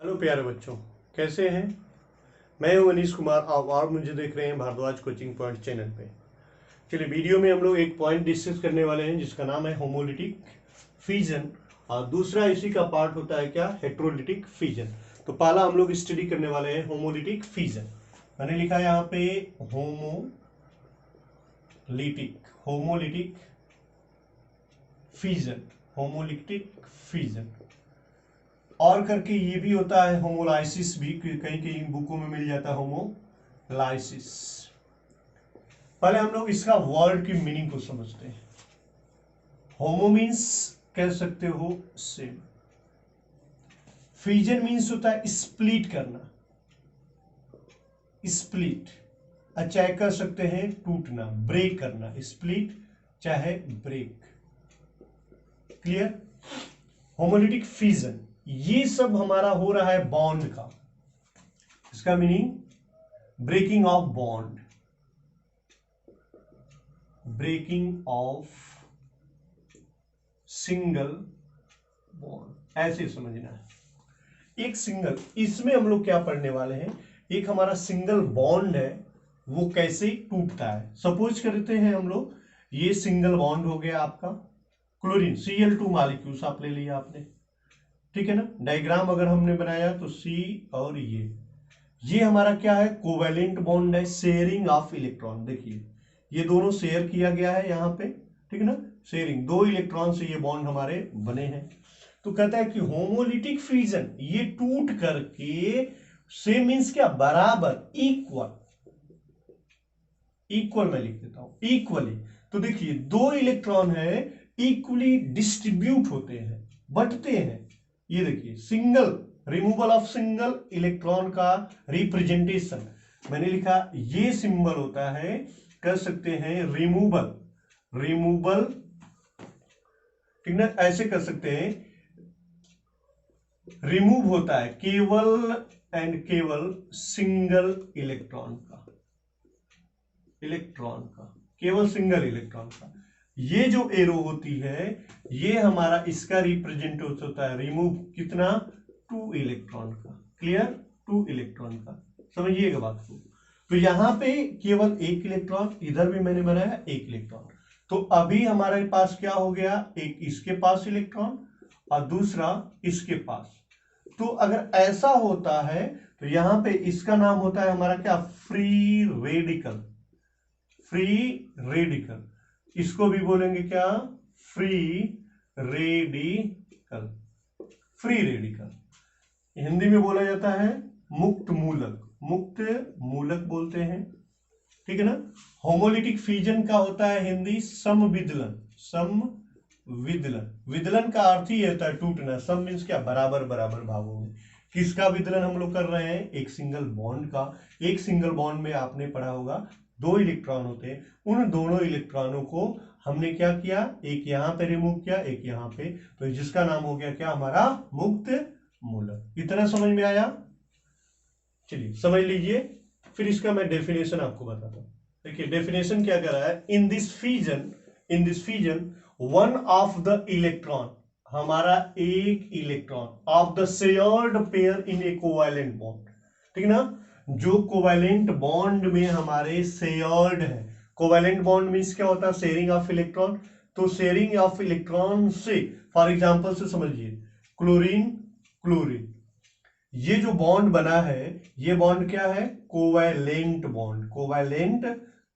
Hello प्यारे बच्चों, कैसे हैं। मैं हूं अनीश कुमार और मुझे देख रहे हैं भारद्वाज कोचिंग पॉइंट चैनल पे। चलिए, वीडियो में हम लोग एक पॉइंट डिस्कस करने वाले हैं जिसका नाम है होमोलिटिक फिजन, और दूसरा इसी का पार्ट होता है क्या, हेट्रोलिटिक फिजन। तो पहला हम लोग स्टडी करने वाले हैं होमोलिटिक फिजन। मैंने लिखा यहाँ पे होमोलिटिक फिजन, होमोलिटिक फिजन। और करके ये भी होता है होमोलाइसिस भी, कहीं कहीं बुकों में मिल जाता है होमोलाइसिस। पहले हम लोग इसका वर्ड की मीनिंग को समझते हैं। होमो मीन्स कह सकते हो सेम, फिजन मीन्स होता है स्प्लिट करना, स्प्लिट। अच्छा, कह सकते हैं टूटना, ब्रेक करना, स्प्लिट चाहे ब्रेक। क्लियर। होमोलिटिक फिजन ये सब हमारा हो रहा है बॉन्ड का। इसका meaning breaking of bond, breaking of single bond, ऐसे समझना है। एक सिंगल, इसमें हम लोग क्या पढ़ने वाले हैं, एक हमारा सिंगल बॉन्ड है वो कैसे टूटता है। सपोज करते हैं हम लोग, ये सिंगल बॉन्ड हो गया आपका क्लोरीन, Cl2 मॉलिक्यूल्स आप ले लिया आपने, ठीक है ना। डायग्राम अगर हमने बनाया तो C और ये हमारा क्या है, कोवैलेंट बॉन्ड है, शेयरिंग ऑफ इलेक्ट्रॉन। देखिए ये दोनों शेयर किया गया है यहाँ पे, ठीक है ना, शेयरिंग, 2 इलेक्ट्रॉन से ये बॉन्ड हमारे बने हैं। तो कहता है कि होमोलिटिक फिजन ये टूट करके, सेम मीन्स क्या, बराबर, इक्वल, इक्वल मैं लिख देता हूं, इक्वली। तो देखिए 2 इलेक्ट्रॉन है, इक्वली डिस्ट्रीब्यूट होते हैं, बंटते हैं। ये देखिए single, removal of single electron का रिप्रेजेंटेशन मैंने लिखा, ये सिंबल होता है, कर सकते हैं रिमूवल, रिमूवल, ठीक ना, ऐसे कर सकते हैं। रिमूव होता है केवल एंड केवल सिंगल इलेक्ट्रॉन का, केवल सिंगल इलेक्ट्रॉन का। ये जो एरो होती है ये हमारा इसका रिप्रेजेंट होता है रिमूव कितना, 2 इलेक्ट्रॉन का। क्लियर, 2 इलेक्ट्रॉन का, समझिएगा बात को। तो यहां पे केवल 1 इलेक्ट्रॉन, इधर भी मैंने बनाया 1 इलेक्ट्रॉन। तो अभी हमारे पास क्या हो गया, एक इसके पास इलेक्ट्रॉन और दूसरा इसके पास। तो अगर ऐसा होता है तो यहां पे इसका नाम होता है हमारा क्या, फ्री रेडिकल, फ्री रेडिकल। इसको भी बोलेंगे क्या, free radical, free radical. Hindi में बोला जाता है मुक्त मूलक, मुक्त मूलक बोलते हैं, ठीक है ना। होमोलिटिक फिजन का होता है हिंदी समविदलन, समविदलन। विदलन का अर्थ ही होता है टूटना, सम मीन्स क्या, बराबर बराबर भागों में। किसका विदलन हम लोग कर रहे हैं, एक सिंगल बॉन्ड का। एक सिंगल बॉन्ड में आपने पढ़ा होगा 2 इलेक्ट्रॉन होते हैं, उन दोनों इलेक्ट्रॉनों को हमने क्या किया, एक यहां पे रिमूव किया, एक यहां पे, तो जिसका नाम हो गया क्या, हमारा मुक्त मूलक। इतना समझ में आया। चलिए समझ लीजिए, फिर इसका मैं डेफिनेशन आपको बताता हूं। देखिए डेफिनेशन क्या कर रहा है, in this fission one of the electron, हमारा एक electron of the shared pair in A covalent bond, ठीक ना, जो कोवैलेंट बॉन्ड में हमारे शेयर्ड है। कोवैलेंट बॉन्ड मीन्स क्या होता है, शेयरिंग ऑफ इलेक्ट्रॉन। तो शेयरिंग ऑफ इलेक्ट्रॉन से, फॉर एग्जांपल से समझिए, क्लोरीन क्लोरीन, ये जो बॉन्ड बना है ये बॉन्ड क्या है, कोवैलेंट बॉन्ड, कोवैलेंट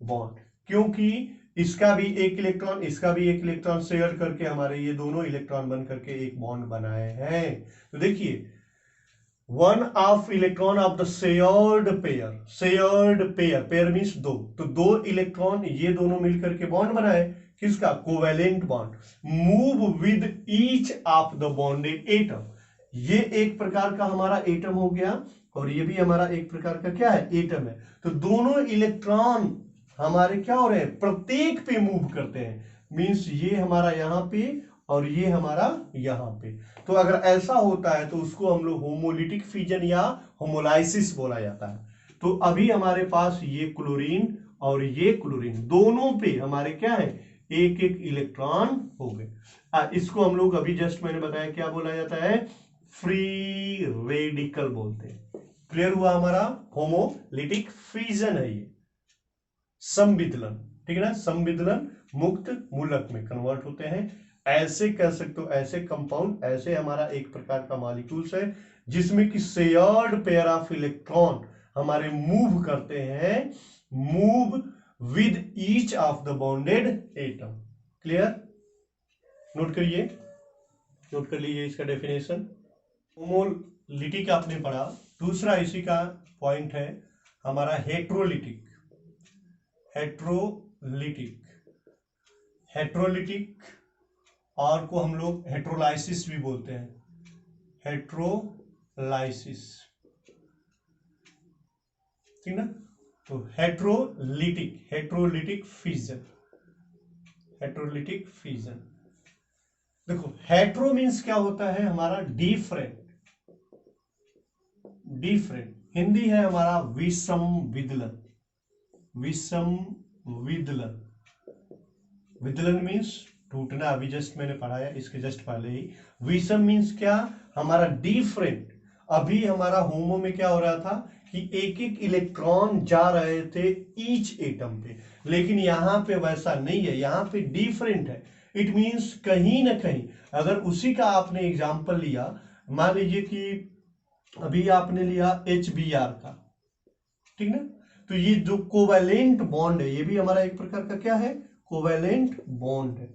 बॉन्ड। क्योंकि इसका भी एक इलेक्ट्रॉन, इसका भी एक इलेक्ट्रॉन शेयर करके हमारे ये दोनों इलेक्ट्रॉन बन करके एक बॉन्ड बनाए हैं। तो देखिए one of electron of the shared pair, shared pair, pair means 2, तो 2 इलेक्ट्रॉन ये दोनों मिलकर के बॉन्ड बनाए, किसका, covalent bond. Move with each of the bonded atom, ये एक प्रकार का हमारा एटम हो गया और ये भी हमारा एक प्रकार का क्या है, एटम है। तो दोनों इलेक्ट्रॉन हमारे क्या हो रहे हैं, प्रत्येक पे मूव करते हैं, मीन्स ये हमारा यहां पे और ये हमारा यहां पे। तो अगर ऐसा होता है तो उसको हम लोग होमोलिटिक फिजन या होमोलाइसिस बोला जाता है। तो अभी हमारे पास ये क्लोरीन और ये क्लोरीन दोनों पे हमारे क्या है, एक एक इलेक्ट्रॉन हो गए। इसको हम लोग अभी जस्ट मैंने बताया क्या बोला जाता है, फ्री रेडिकल बोलते हैं। क्लियर हुआ? हमारा होमोलिटिक फ्यूजन है ये, संविदलन, ठीक है ना, संविदलन मुक्त मूलक में कन्वर्ट होते हैं। ऐसे कह सकते हो, ऐसे कंपाउंड, ऐसे हमारा एक प्रकार का मॉलिक्यूल्स है जिसमें कि शेयर्ड पेयर ऑफ इलेक्ट्रॉन हमारे मूव करते हैं, move with each of the bonded atom. Clear? Note करिए, नोट कर लीजिए इसका डेफिनेशन। होमोलिटिक आपने पढ़ा। दूसरा इसी का पॉइंट है हमारा हेट्रोलिटिक। हेट्रोलिटिक, हेट्रोलिटिक और को हम लोग हेट्रोलाइसिस भी बोलते हैं, हेट्रोलाइसिस, ठीक ना। तो heterolytic, heterolytic fusion, heterolytic fusion. देखो हेट्रो मीन्स क्या होता है हमारा डिफरेंट, डिफरेंट। हिंदी है हमारा विषम विदलन, विषम विदलन। विदलन मीन्स टूटना, अभी जस्ट मैंने पढ़ाया इसके जस्ट पहले ही। विषम मीन्स क्या? हमारा डिफरेंट। अभी हमारा होमो में क्या हो रहा था कि एक एक इलेक्ट्रॉन जा रहे थे ईच एटम पे, लेकिन यहां पे वैसा नहीं है, यहां पे डिफरेंट है। इट मीन्स कहीं ना कहीं अगर उसी का आपने एग्जाम्पल लिया, मान लीजिए कि अभी आपने लिया HBr का, ठीक ना, तो ये जो कोवैलेंट बॉन्ड है ये भी हमारा एक प्रकार का क्या है? कोवैलेंट बॉन्ड है।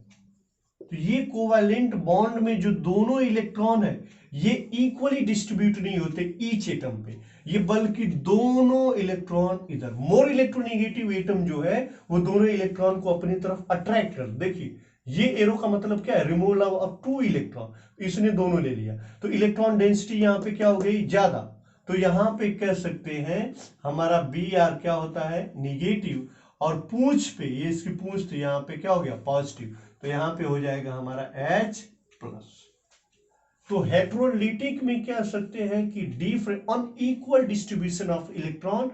तो ये कोवैलेंट बॉन्ड में जो दोनों इलेक्ट्रॉन है ये इक्वली डिस्ट्रीब्यूट नहीं होते ईच एटम पे, ये बल्कि दोनों इलेक्ट्रॉन इधर, मोर इलेक्ट्रोनेगेटिव एटम जो है वो दोनों इलेक्ट्रॉन को अपनी तरफ अट्रैक्ट कर। देखिए ये एरो का मतलब क्या है? रिमूवल ऑफ 2 इलेक्ट्रॉन, इसने दोनों ले लिया तो इलेक्ट्रॉन डेंसिटी यहां पे क्या हो गई? ज्यादा। तो यहां पे कह सकते हैं हमारा Br क्या होता है? निगेटिव, और पूंछ पे, ये इसकी पूंछ थी, यहां पे क्या हो गया? पॉजिटिव। तो यहां पे हो जाएगा हमारा H+। तो हेट्रोलिटिक में कह सकते हैं कि different unequal distribution of electron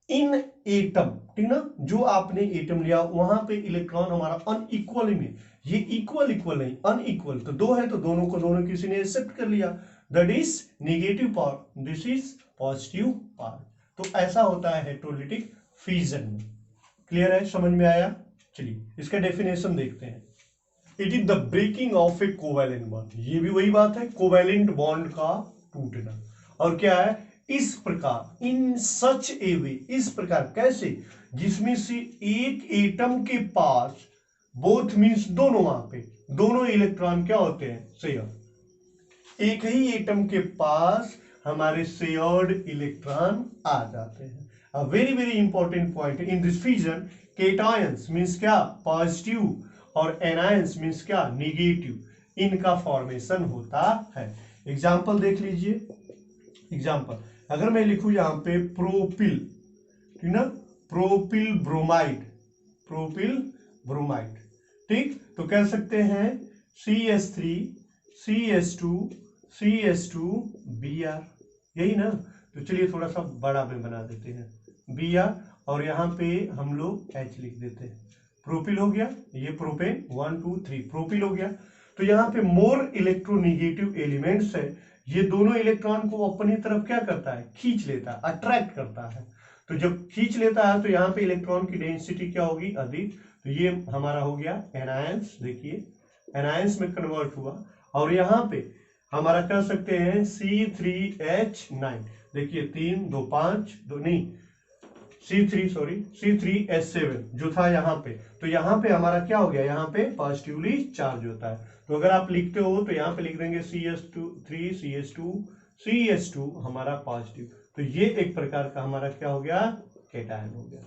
in atom, ठीक ना, जो आपने एटम लिया वहां पे इलेक्ट्रॉन हमारा अनइक्वल में, ये इक्वल इक्वल नहीं अनइक्वल, तो दो है तो दोनों को दोनों किसी ने एक्सेप्ट कर लिया, that is negative part, this is positive part. तो ऐसा होता है हेट्रोलिटिक फ्यूजन में। क्लियर है? समझ में आया? चलिए इसका डेफिनेशन देखते हैं। It is the breaking of a covalent bond, ये भी वही बात है, कोवैलेंट बॉन्ड का टूटना। और क्या है? इस प्रकार, इन सच ए वे, इस प्रकार, कैसे? जिसमें से एक एटम के पास, बोथ मींस दोनों, वहां पे दोनों इलेक्ट्रॉन क्या होते हैं? शेयर। एक ही एटम के पास हमारे शेयर्ड इलेक्ट्रॉन आ जाते हैं। A very very important point in this fusion, cations means क्या? पॉजिटिव, और एनायंस मींस क्या? निगेटिव, इनका फॉर्मेशन होता है। एग्जाम्पल देख लीजिए। एग्जाम्पल अगर मैं लिखूं यहां पे प्रोपिल, ठीक ना, प्रोपिल ब्रोमाइड, प्रोपिल ब्रोमाइड, ठीक, तो कह सकते हैं CH3 CH2 CH2 Br, यही ना। तो चलिए थोड़ा सा बड़ा में बना देते हैं Br, और यहां पे हम लोग H लिख देते हैं। प्रोपिल हो गया, ये प्रोपेन 1 2 3 प्रोपिल हो गया। तो यहाँ पे मोर इलेक्ट्रोनेगेटिव एलिमेंट्स है, ये दोनों इलेक्ट्रॉन को अपनी तरफ क्या करता है? खींच लेता है, अट्रैक्ट करता है। तो जब खींच लेता है तो यहाँ पे इलेक्ट्रॉन की डेंसिटी क्या होगी? अधिक। तो ये हमारा हो गया एनायंस, देखिए एनायंस में कन्वर्ट हुआ। और यहाँ पे हमारा कह सकते हैं C3H9, देखिए 3 2 5 2 नहीं C3H7 जो था यहाँ पे, तो यहाँ पे हमारा क्या हो गया? यहाँ पे पॉजिटिवली चार्ज होता है। तो अगर आप लिखते हो तो यहाँ पे लिख देंगे CH2 हमारा पॉजिटिव। तो ये एक प्रकार का हमारा क्या हो गया? कैटायन हो गया।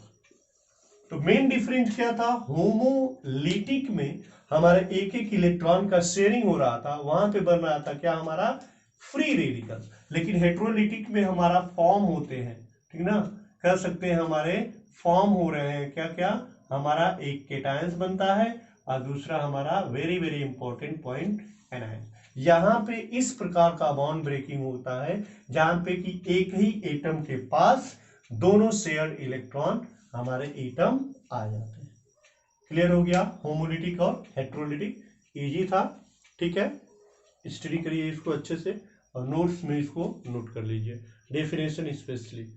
तो मेन डिफरेंस क्या था? होमोलिटिक में हमारे एक एक इलेक्ट्रॉन का शेयरिंग हो रहा था, वहां पे बन रहा था क्या? हमारा फ्री रेडिकल। लेकिन हेट्रोलिटिक में हमारा फॉर्म होते हैं, ठीक ना, कह सकते हैं हमारे फॉर्म हो रहे हैं क्या क्या? हमारा एक केटायंस बनता है और दूसरा हमारा very very important point anions. यहां पे इस प्रकार का बॉन्ड ब्रेकिंग होता है जहां पे कि एक ही एटम के पास दोनों शेयर्ड इलेक्ट्रॉन हमारे एटम आ जाते हैं। क्लियर हो गया? होमोलिटिक और हेट्रोलिटिक, इजी था, ठीक है, स्टडी करिए इसको अच्छे से। और नोट्स में इसको नोट कर लीजिए, डेफिनेशन स्पेशली।